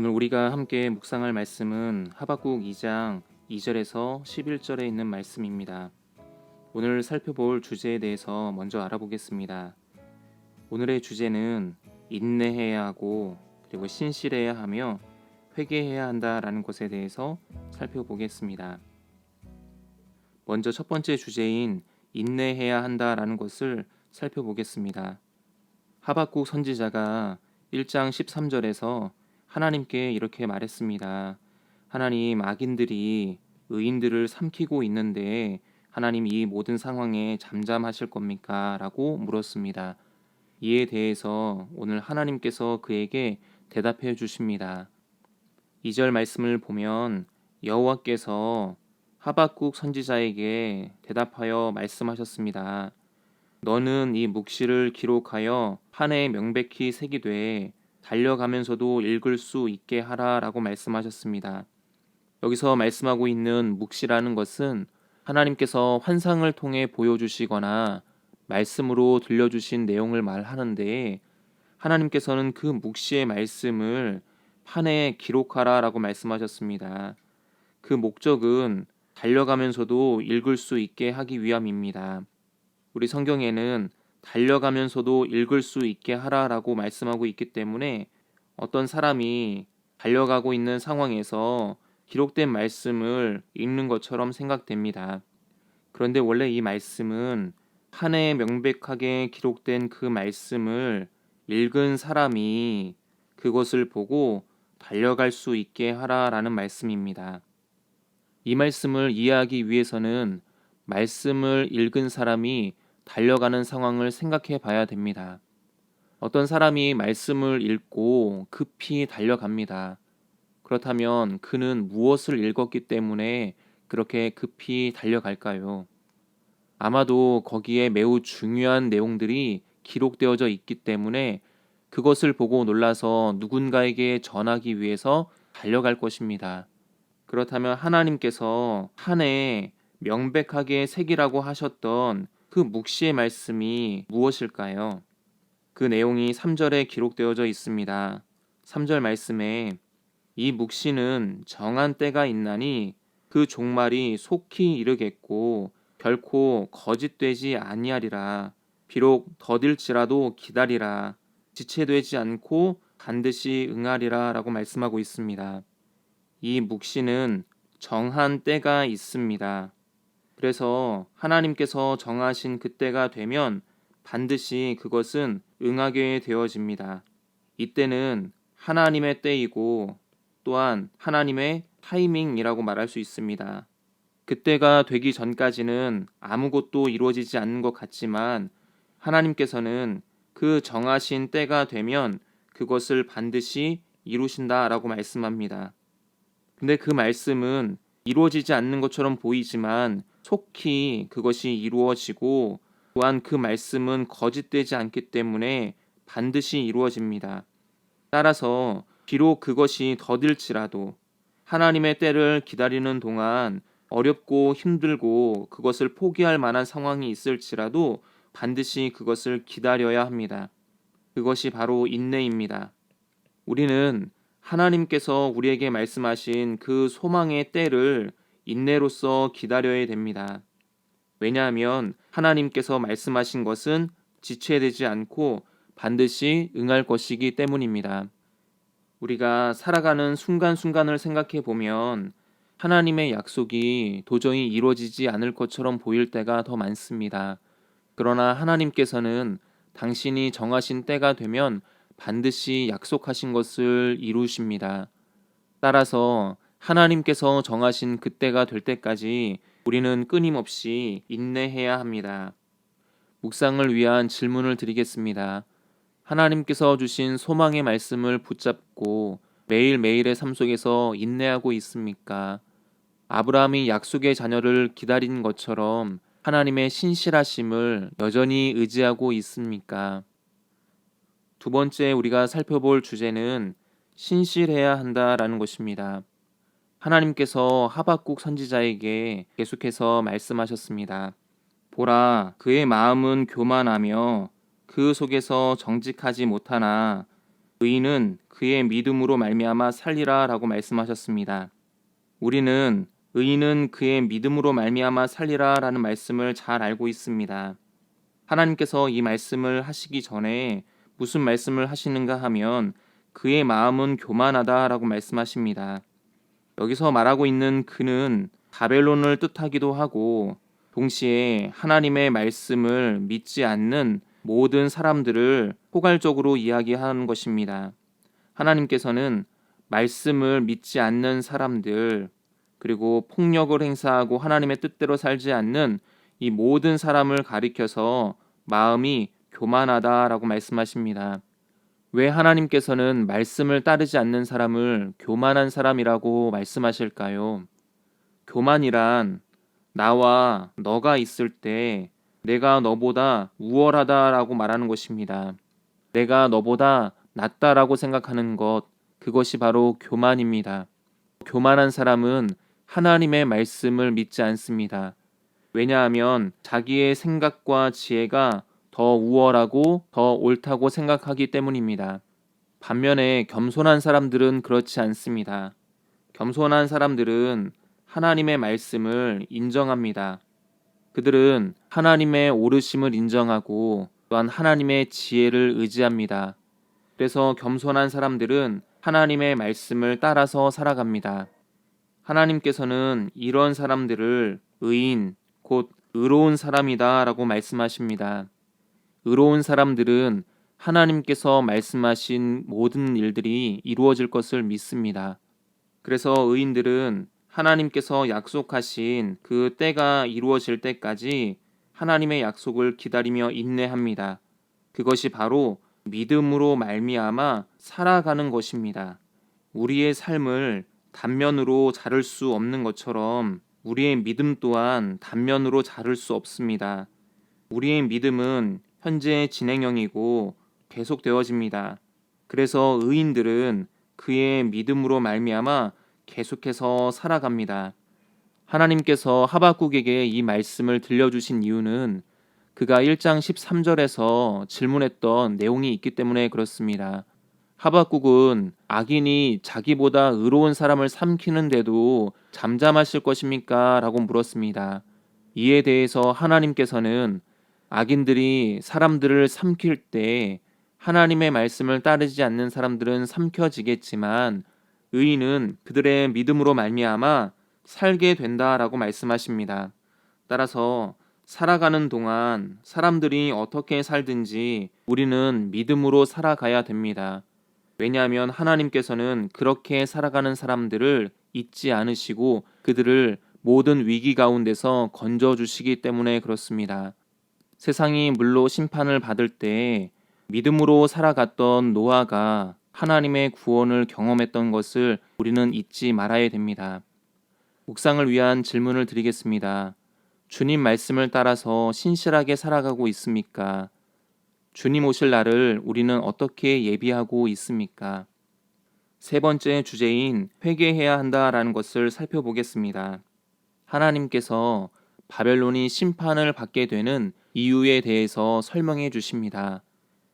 오늘 우리가 함께 묵상할 말씀은 하박국 2장 2절에서 11절에 있는 말씀입니다. 오늘 살펴볼 주제에 대해서 먼저 알아보겠습니다. 오늘의 주제는 인내해야 하고 그리고 신실해야 하며 회개해야 한다라는 것에 대해서 살펴보겠습니다. 먼저 첫 번째 주제인 인내해야 한다라는 것을 살펴보겠습니다. 하박국 선지자가 1장 13절에서 하나님께 이렇게 말했습니다. 하나님, 악인들이 의인들을 삼키고 있는데 하나님 이 모든 상황에 잠잠하실 겁니까? 라고 물었습니다. 이에 대해서 오늘 하나님께서 그에게 대답해 주십니다. 2절 말씀을 보면 여호와께서 하박국 선지자에게 대답하여 말씀하셨습니다. 너는 이 묵시를 기록하여 판에 명백히 새기되 달려가면서도 읽을 수 있게 하라라고 말씀하셨습니다. 여기서 말씀하고 있는 묵시라는 것은 하나님께서 환상을 통해 보여주시거나 말씀으로 들려주신 내용을 말하는데, 하나님께서는 그 묵시의 말씀을 판에 기록하라라고 말씀하셨습니다. 그 목적은 달려가면서도 읽을 수 있게 하기 위함입니다. 우리 성경에는 달려가면서도 읽을 수 있게 하라라고 말씀하고 있기 때문에 어떤 사람이 달려가고 있는 상황에서 기록된 말씀을 읽는 것처럼 생각됩니다. 그런데 원래 이 말씀은 판에 명백하게 기록된 그 말씀을 읽은 사람이 그것을 보고 달려갈 수 있게 하라라는 말씀입니다. 이 말씀을 이해하기 위해서는 말씀을 읽은 사람이 달려가는 상황을 생각해 봐야 됩니다. 어떤 사람이 말씀을 읽고 급히 달려갑니다. 그렇다면 그는 무엇을 읽었기 때문에 그렇게 급히 달려갈까요? 아마도 거기에 매우 중요한 내용들이 기록되어져 있기 때문에 그것을 보고 놀라서 누군가에게 전하기 위해서 달려갈 것입니다. 그렇다면 하나님께서 판에 명백하게 새기라고 하셨던 그 묵시의 말씀이 무엇일까요? 그 내용이 3절에 기록되어져 있습니다. 3절 말씀에 이 묵시는 정한 때가 있나니 그 종말이 속히 이르겠고 결코 거짓되지 아니하리라. 비록 더딜지라도 기다리라. 지체되지 않고 반드시 응하리라 라고 말씀하고 있습니다. 이 묵시는 정한 때가 있습니다. 그래서 하나님께서 정하신 그때가 되면 반드시 그것은 응하게 되어집니다. 이때는 하나님의 때이고 또한 하나님의 타이밍이라고 말할 수 있습니다. 그때가 되기 전까지는 아무것도 이루어지지 않는 것 같지만 하나님께서는 그 정하신 때가 되면 그것을 반드시 이루신다라고 말씀합니다. 근데 그 말씀은 이루어지지 않는 것처럼 보이지만 속히 그것이 이루어지고 또한 그 말씀은 거짓되지 않기 때문에 반드시 이루어집니다. 따라서 비록 그것이 더딜지라도 하나님의 때를 기다리는 동안 어렵고 힘들고 그것을 포기할 만한 상황이 있을지라도 반드시 그것을 기다려야 합니다. 그것이 바로 인내입니다. 우리는 하나님께서 우리에게 말씀하신 그 소망의 때를 인내로써 기다려야 됩니다. 왜냐하면 하나님께서 말씀하신 것은 지체되지 않고 반드시 응할 것이기 때문입니다. 우리가 살아가는 순간순간을 생각해 보면 하나님의 약속이 도저히 이루어지지 않을 것처럼 보일 때가 더 많습니다. 그러나 하나님께서는 당신이 정하신 때가 되면 반드시 약속하신 것을 이루십니다. 따라서 하나님께서 정하신 그때가 될 때까지 우리는 끊임없이 인내해야 합니다. 묵상을 위한 질문을 드리겠습니다. 하나님께서 주신 소망의 말씀을 붙잡고 매일매일의 삶 속에서 인내하고 있습니까? 아브라함이 약속의 자녀를 기다린 것처럼 하나님의 신실하심을 여전히 의지하고 있습니까? 두 번째 우리가 살펴볼 주제는 신실해야 한다라는 것입니다. 하나님께서 하박국 선지자에게 계속해서 말씀하셨습니다. 보라, 그의 마음은 교만하며 그 속에서 정직하지 못하나 의인은 그의 믿음으로 말미암아 살리라 라고 말씀하셨습니다. 우리는 의인은 그의 믿음으로 말미암아 살리라 라는 말씀을 잘 알고 있습니다. 하나님께서 이 말씀을 하시기 전에 무슨 말씀을 하시는가 하면 그의 마음은 교만하다 라고 말씀하십니다. 여기서 말하고 있는 그는 바벨론을 뜻하기도 하고 동시에 하나님의 말씀을 믿지 않는 모든 사람들을 포괄적으로 이야기하는 것입니다. 하나님께서는 말씀을 믿지 않는 사람들, 그리고 폭력을 행사하고 하나님의 뜻대로 살지 않는 이 모든 사람을 가리켜서 마음이 교만하다라고 말씀하십니다. 왜 하나님께서는 말씀을 따르지 않는 사람을 교만한 사람이라고 말씀하실까요? 교만이란 나와 너가 있을 때 내가 너보다 우월하다라고 말하는 것입니다. 내가 너보다 낫다라고 생각하는 것, 그것이 바로 교만입니다. 교만한 사람은 하나님의 말씀을 믿지 않습니다. 왜냐하면 자기의 생각과 지혜가 더 우월하고 더 옳다고 생각하기 때문입니다. 반면에 겸손한 사람들은 그렇지 않습니다. 겸손한 사람들은 하나님의 말씀을 인정합니다. 그들은 하나님의 오르심을 인정하고 또한 하나님의 지혜를 의지합니다. 그래서 겸손한 사람들은 하나님의 말씀을 따라서 살아갑니다. 하나님께서는 이런 사람들을 의인, 곧 의로운 사람이다 라고 말씀하십니다. 의로운 사람들은 하나님께서 말씀하신 모든 일들이 이루어질 것을 믿습니다. 그래서 의인들은 하나님께서 약속하신 그 때가 이루어질 때까지 하나님의 약속을 기다리며 인내합니다. 그것이 바로 믿음으로 말미암아 살아가는 것입니다. 우리의 삶을 단면으로 자를 수 없는 것처럼 우리의 믿음 또한 단면으로 자를 수 없습니다. 우리의 믿음은 현재 진행형이고 계속되어집니다. 그래서 의인들은 그의 믿음으로 말미암아 계속해서 살아갑니다. 하나님께서 하박국에게 이 말씀을 들려주신 이유는 그가 1장 13절에서 질문했던 내용이 있기 때문에 그렇습니다. 하박국은 악인이 자기보다 의로운 사람을 삼키는데도 잠잠하실 것입니까? 라고 물었습니다. 이에 대해서 하나님께서는 악인들이 사람들을 삼킬 때 하나님의 말씀을 따르지 않는 사람들은 삼켜지겠지만 의인은 그들의 믿음으로 말미암아 살게 된다라고 말씀하십니다. 따라서 살아가는 동안 사람들이 어떻게 살든지 우리는 믿음으로 살아가야 됩니다. 왜냐하면 하나님께서는 그렇게 살아가는 사람들을 잊지 않으시고 그들을 모든 위기 가운데서 건져주시기 때문에 그렇습니다. 세상이 물로 심판을 받을 때 믿음으로 살아갔던 노아가 하나님의 구원을 경험했던 것을 우리는 잊지 말아야 됩니다. 묵상을 위한 질문을 드리겠습니다. 주님 말씀을 따라서 신실하게 살아가고 있습니까? 주님 오실 날을 우리는 어떻게 예비하고 있습니까? 세 번째 주제인 회개해야 한다라는 것을 살펴보겠습니다. 하나님께서 바벨론이 심판을 받게 되는 이유에 대해서 설명해 주십니다.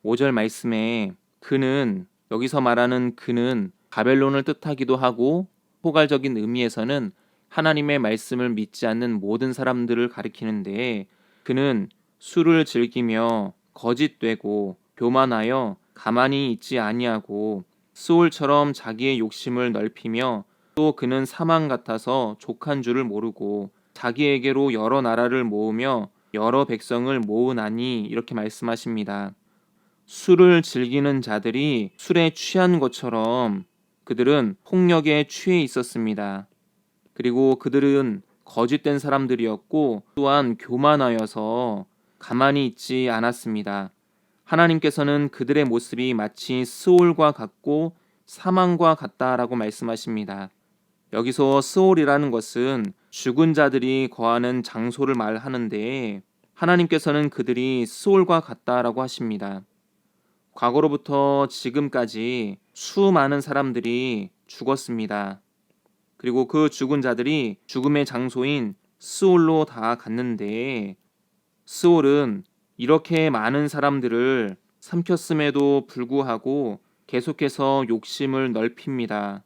5절 말씀에 그는, 여기서 말하는 그는 바벨론을 뜻하기도 하고 포괄적인 의미에서는 하나님의 말씀을 믿지 않는 모든 사람들을 가리키는데 그는 술을 즐기며 거짓되고 교만하여 가만히 있지 아니하고 스올처럼 자기의 욕심을 넓히며 또 그는 사망 같아서 족한 줄을 모르고 자기에게로 여러 나라를 모으며 여러 백성을 모으나니 이렇게 말씀하십니다. 술을 즐기는 자들이 술에 취한 것처럼 그들은 폭력에 취해 있었습니다. 그리고 그들은 거짓된 사람들이었고 또한 교만하여서 가만히 있지 않았습니다. 하나님께서는 그들의 모습이 마치 스올과 같고 사망과 같다라고 말씀하십니다. 여기서 스올이라는 것은 죽은 자들이 거하는 장소를 말하는데 하나님께서는 그들이 스올과 같다라고 하십니다. 과거로부터 지금까지 수많은 사람들이 죽었습니다. 그리고 그 죽은 자들이 죽음의 장소인 스올로 다 갔는데 스올은 이렇게 많은 사람들을 삼켰음에도 불구하고 계속해서 욕심을 넓힙니다.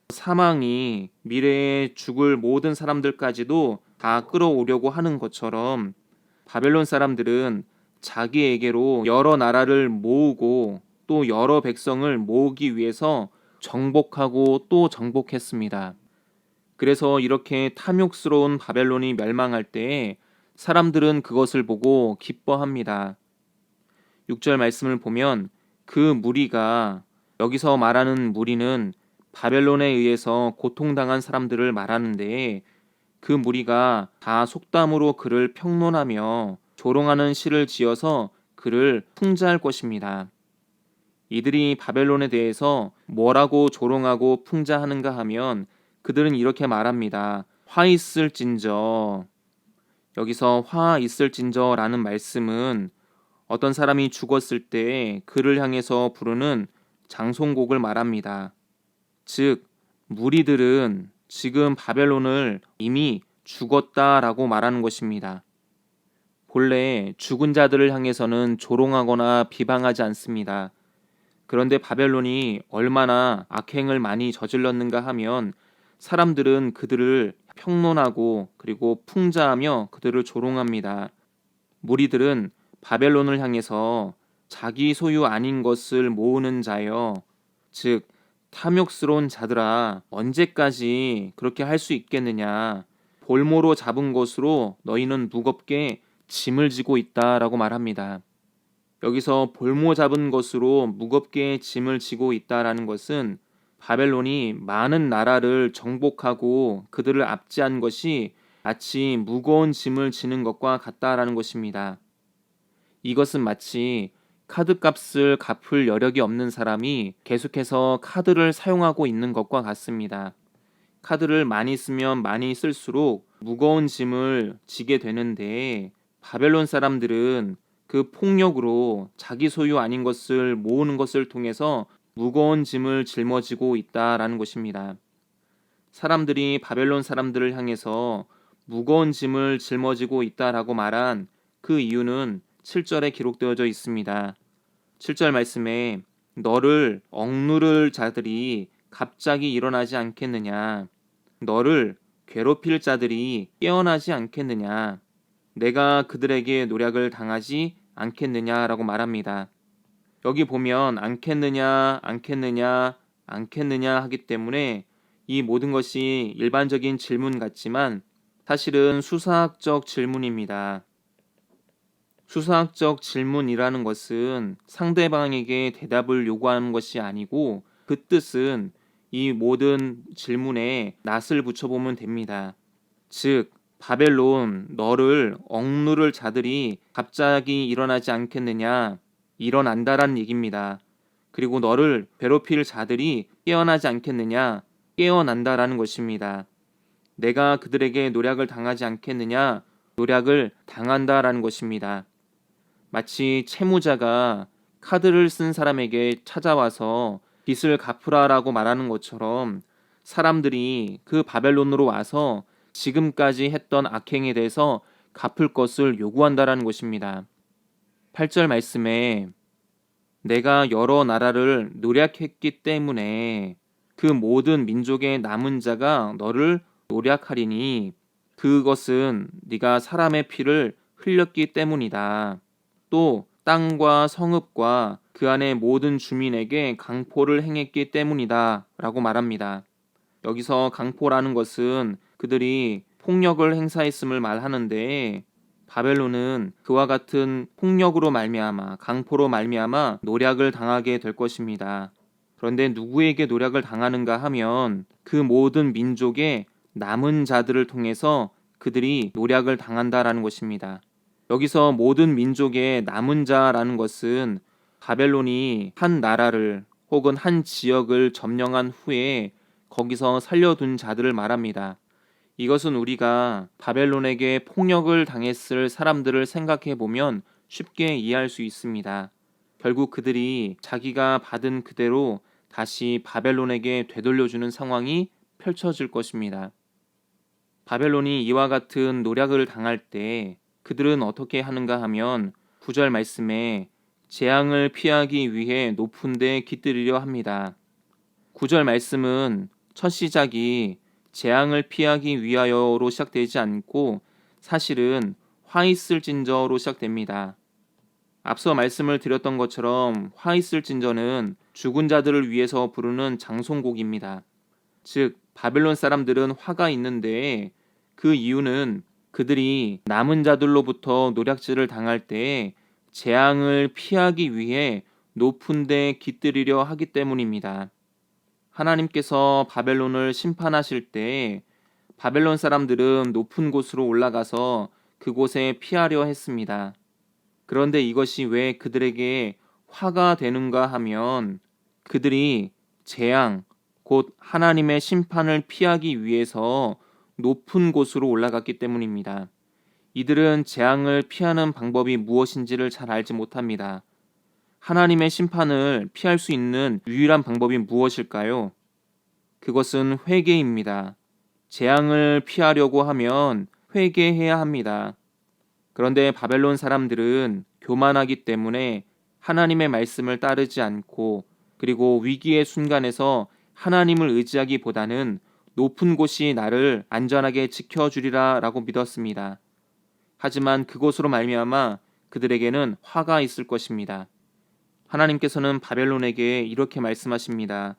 사망이 미래에 죽을 모든 사람들까지도 다 끌어오려고 하는 것처럼 바벨론 사람들은 자기에게로 여러 나라를 모으고 또 여러 백성을 모으기 위해서 정복하고 또 정복했습니다. 그래서 이렇게 탐욕스러운 바벨론이 멸망할 때에 사람들은 그것을 보고 기뻐합니다. 6절 말씀을 보면 그 무리가, 여기서 말하는 무리는 바벨론에 의해서 고통당한 사람들을 말하는데, 그 무리가 다 속담으로 그를 평론하며 조롱하는 시를 지어서 그를 풍자할 것입니다. 이들이 바벨론에 대해서 뭐라고 조롱하고 풍자하는가 하면 그들은 이렇게 말합니다. 화 있을진저. 여기서 화 있을진저라는 말씀은 어떤 사람이 죽었을 때 그를 향해서 부르는 장송곡을 말합니다. 즉, 무리들은 지금 바벨론을 이미 죽었다라고 말하는 것입니다. 본래 죽은 자들을 향해서는 조롱하거나 비방하지 않습니다. 그런데 바벨론이 얼마나 악행을 많이 저질렀는가 하면 사람들은 그들을 평론하고 그리고 풍자하며 그들을 조롱합니다. 무리들은 바벨론을 향해서 자기 소유 아닌 것을 모으는 자여, 즉 탐욕스러운 자들아, 언제까지 그렇게 할 수 있겠느냐, 볼모로 잡은 것으로 너희는 무겁게 짐을 지고 있다라고 말합니다. 여기서 볼모 잡은 것으로 무겁게 짐을 지고 있다라는 것은 바벨론이 많은 나라를 정복하고 그들을 압제한 것이 마치 무거운 짐을 지는 것과 같다라는 것입니다. 이것은 마치 카드값을 갚을 여력이 없는 사람이 계속해서 카드를 사용하고 있는 것과 같습니다. 카드를 많이 쓰면 많이 쓸수록 무거운 짐을 지게 되는데, 바벨론 사람들은 그 폭력으로 자기 소유 아닌 것을 모으는 것을 통해서 무거운 짐을 짊어지고 있다라는 것입니다. 사람들이 바벨론 사람들을 향해서 무거운 짐을 짊어지고 있다라고 말한 그 이유는 7절에 기록되어져 있습니다. 7절 말씀에 너를 억누를 자들이 갑자기 일어나지 않겠느냐, 너를 괴롭힐 자들이 깨어나지 않겠느냐, 내가 그들에게 노략을 당하지 않겠느냐라고 말합니다. 여기 보면 않겠느냐, 않겠느냐, 않겠느냐 하기 때문에 이 모든 것이 일반적인 질문 같지만 사실은 수사학적 질문입니다. 수사학적 질문이라는 것은 상대방에게 대답을 요구하는 것이 아니고, 그 뜻은 이 모든 질문에 낫을 붙여보면 됩니다. 즉, 바벨론, 너를 억누를 자들이 갑자기 일어나지 않겠느냐, 일어난다라는 얘기입니다. 그리고 너를 괴롭힐 자들이 깨어나지 않겠느냐, 깨어난다라는 것입니다. 내가 그들에게 노략을 당하지 않겠느냐, 노략을 당한다라는 것입니다. 마치 채무자가 카드를 쓴 사람에게 찾아와서 빚을 갚으라라고 말하는 것처럼 사람들이 그 바벨론으로 와서 지금까지 했던 악행에 대해서 갚을 것을 요구한다라는 것입니다. 8절 말씀에 내가 여러 나라를 노략했기 때문에 그 모든 민족의 남은 자가 너를 노략하리니 그것은 네가 사람의 피를 흘렸기 때문이다. 또 땅과 성읍과 그 안의 모든 주민에게 강포를 행했기 때문이다 라고 말합니다. 여기서 강포라는 것은 그들이 폭력을 행사했음을 말하는데, 바벨론은 그와 같은 폭력으로 말미암아, 강포로 말미암아 노략을 당하게 될 것입니다. 그런데 누구에게 노략을 당하는가 하면 그 모든 민족의 남은 자들을 통해서 그들이 노략을 당한다라는 것입니다. 여기서 모든 민족의 남은 자라는 것은 바벨론이 한 나라를 혹은 한 지역을 점령한 후에 거기서 살려둔 자들을 말합니다. 이것은 우리가 바벨론에게 폭력을 당했을 사람들을 생각해 보면 쉽게 이해할 수 있습니다. 결국 그들이 자기가 받은 그대로 다시 바벨론에게 되돌려주는 상황이 펼쳐질 것입니다. 바벨론이 이와 같은 노략을 당할 때 그들은 어떻게 하는가 하면 9절 말씀에 재앙을 피하기 위해 높은 데 깃들이려 합니다. 9절 말씀은 첫 시작이 재앙을 피하기 위하여로 시작되지 않고 사실은 화 있을진저로 시작됩니다. 앞서 말씀을 드렸던 것처럼 화 있을진저는 죽은 자들을 위해서 부르는 장송곡입니다. 즉 바벨론 사람들은 화가 있는데 그 이유는 그들이 남은 자들로부터 노략질을 당할 때 재앙을 피하기 위해 높은 데 깃들이려 하기 때문입니다. 하나님께서 바벨론을 심판하실 때 바벨론 사람들은 높은 곳으로 올라가서 그곳에 피하려 했습니다. 그런데 이것이 왜 그들에게 화가 되는가 하면 그들이 재앙, 곧 하나님의 심판을 피하기 위해서 높은 곳으로 올라갔기 때문입니다. 이들은 재앙을 피하는 방법이 무엇인지를 잘 알지 못합니다. 하나님의 심판을 피할 수 있는 유일한 방법이 무엇일까요? 그것은 회개입니다. 재앙을 피하려고 하면 회개해야 합니다. 그런데 바벨론 사람들은 교만하기 때문에 하나님의 말씀을 따르지 않고 그리고 위기의 순간에서 하나님을 의지하기보다는 높은 곳이 나를 안전하게 지켜주리라 라고 믿었습니다. 하지만 그곳으로 말미암아 그들에게는 화가 있을 것입니다. 하나님께서는 바벨론에게 이렇게 말씀하십니다.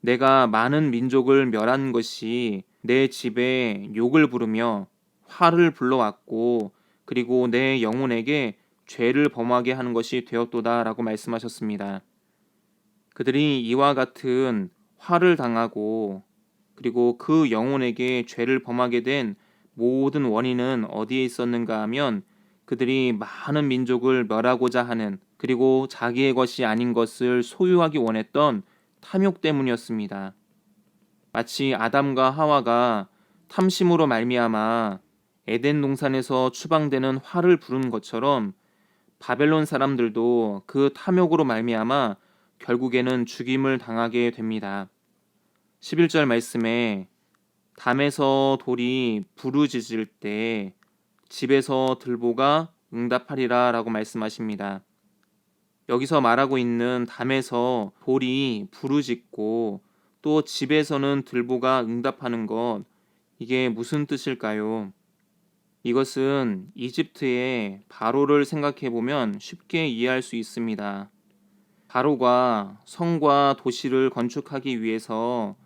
내가 많은 민족을 멸한 것이 내 집에 욕을 부르며 화를 불러왔고 그리고 내 영혼에게 죄를 범하게 하는 것이 되었도다 라고 말씀하셨습니다. 그들이 이와 같은 화를 당하고 그리고 그 영혼에게 죄를 범하게 된 모든 원인은 어디에 있었는가 하면 그들이 많은 민족을 멸하고자 하는 그리고 자기의 것이 아닌 것을 소유하기 원했던 탐욕 때문이었습니다. 마치 아담과 하와가 탐심으로 말미암아 에덴 동산에서 추방되는 화를 부른 것처럼 바벨론 사람들도 그 탐욕으로 말미암아 결국에는 죽임을 당하게 됩니다. 11절 말씀에 담에서 돌이 부르짖을 때 집에서 들보가 응답하리라 라고 말씀하십니다. 여기서 말하고 있는 담에서 돌이 부르짖고 또 집에서는 들보가 응답하는 것, 이게 무슨 뜻일까요? 이것은 이집트의 바로를 생각해 보면 쉽게 이해할 수 있습니다. 바로가 성과 도시를 건축하기 위해서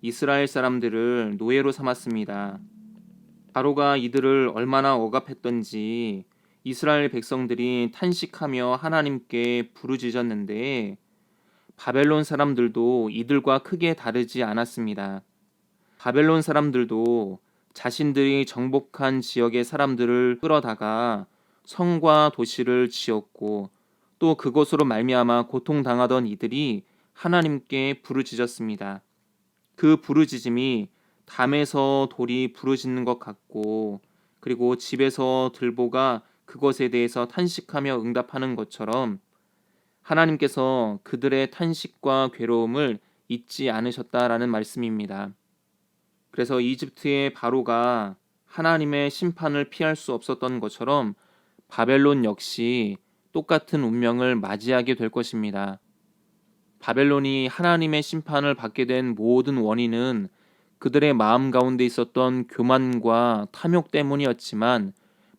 이스라엘 사람들을 노예로 삼았습니다. 바로가 이들을 얼마나 억압했던지 이스라엘 백성들이 탄식하며 하나님께 부르짖었는데 바벨론 사람들도 이들과 크게 다르지 않았습니다. 바벨론 사람들도 자신들이 정복한 지역의 사람들을 끌어다가 성과 도시를 지었고 또 그것으로 말미암아 고통당하던 이들이 하나님께 부르짖었습니다. 그 부르짖음이 담에서 돌이 부르짖는 것 같고 그리고 집에서 들보가 그것에 대해서 탄식하며 응답하는 것처럼 하나님께서 그들의 탄식과 괴로움을 잊지 않으셨다라는 말씀입니다. 그래서 이집트의 바로가 하나님의 심판을 피할 수 없었던 것처럼 바벨론 역시 똑같은 운명을 맞이하게 될 것입니다. 바벨론이 하나님의 심판을 받게 된 모든 원인은 그들의 마음 가운데 있었던 교만과 탐욕 때문이었지만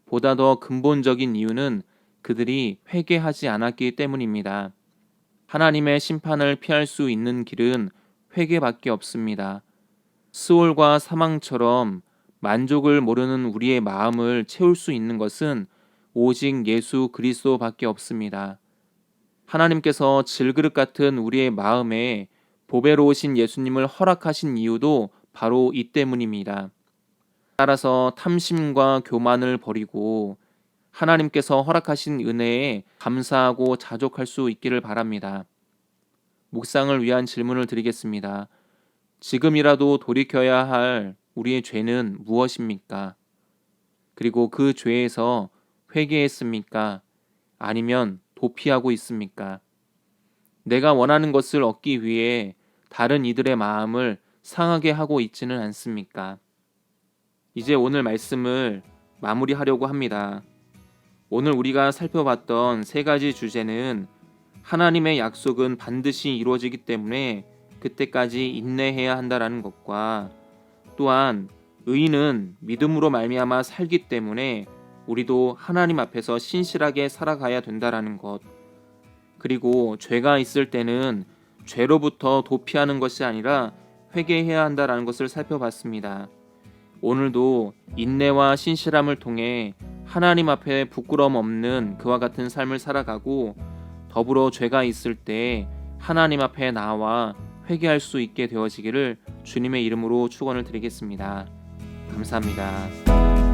보다 더 근본적인 이유는 그들이 회개하지 않았기 때문입니다. 하나님의 심판을 피할 수 있는 길은 회개밖에 없습니다. 스올과 사망처럼 만족을 모르는 우리의 마음을 채울 수 있는 것은 오직 예수 그리스도밖에 없습니다. 하나님께서 질그릇 같은 우리의 마음에 보배로우신 예수님을 허락하신 이유도 바로 이 때문입니다. 따라서 탐심과 교만을 버리고 하나님께서 허락하신 은혜에 감사하고 자족할 수 있기를 바랍니다. 묵상을 위한 질문을 드리겠습니다. 지금이라도 돌이켜야 할 우리의 죄는 무엇입니까? 그리고 그 죄에서 회개했습니까? 아니면 도피하고 있습니까? 내가 원하는 것을 얻기 위해 다른 이들의 마음을 상하게 하고 있지는 않습니까? 이제 오늘 말씀을 마무리하려고 합니다. 오늘 우리가 살펴봤던 세 가지 주제는 하나님의 약속은 반드시 이루어지기 때문에 그때까지 인내해야 한다라는 것과 또한 의인은 믿음으로 말미암아 살기 때문에 우리도 하나님 앞에서 신실하게 살아가야 된다라는 것, 그리고 죄가 있을 때는 죄로부터 도피하는 것이 아니라 회개해야 한다라는 것을 살펴봤습니다. 오늘도 인내와 신실함을 통해 하나님 앞에 부끄러움 없는 그와 같은 삶을 살아가고 더불어 죄가 있을 때 하나님 앞에 나와 회개할 수 있게 되어지기를 주님의 이름으로 축원을 드리겠습니다. 감사합니다.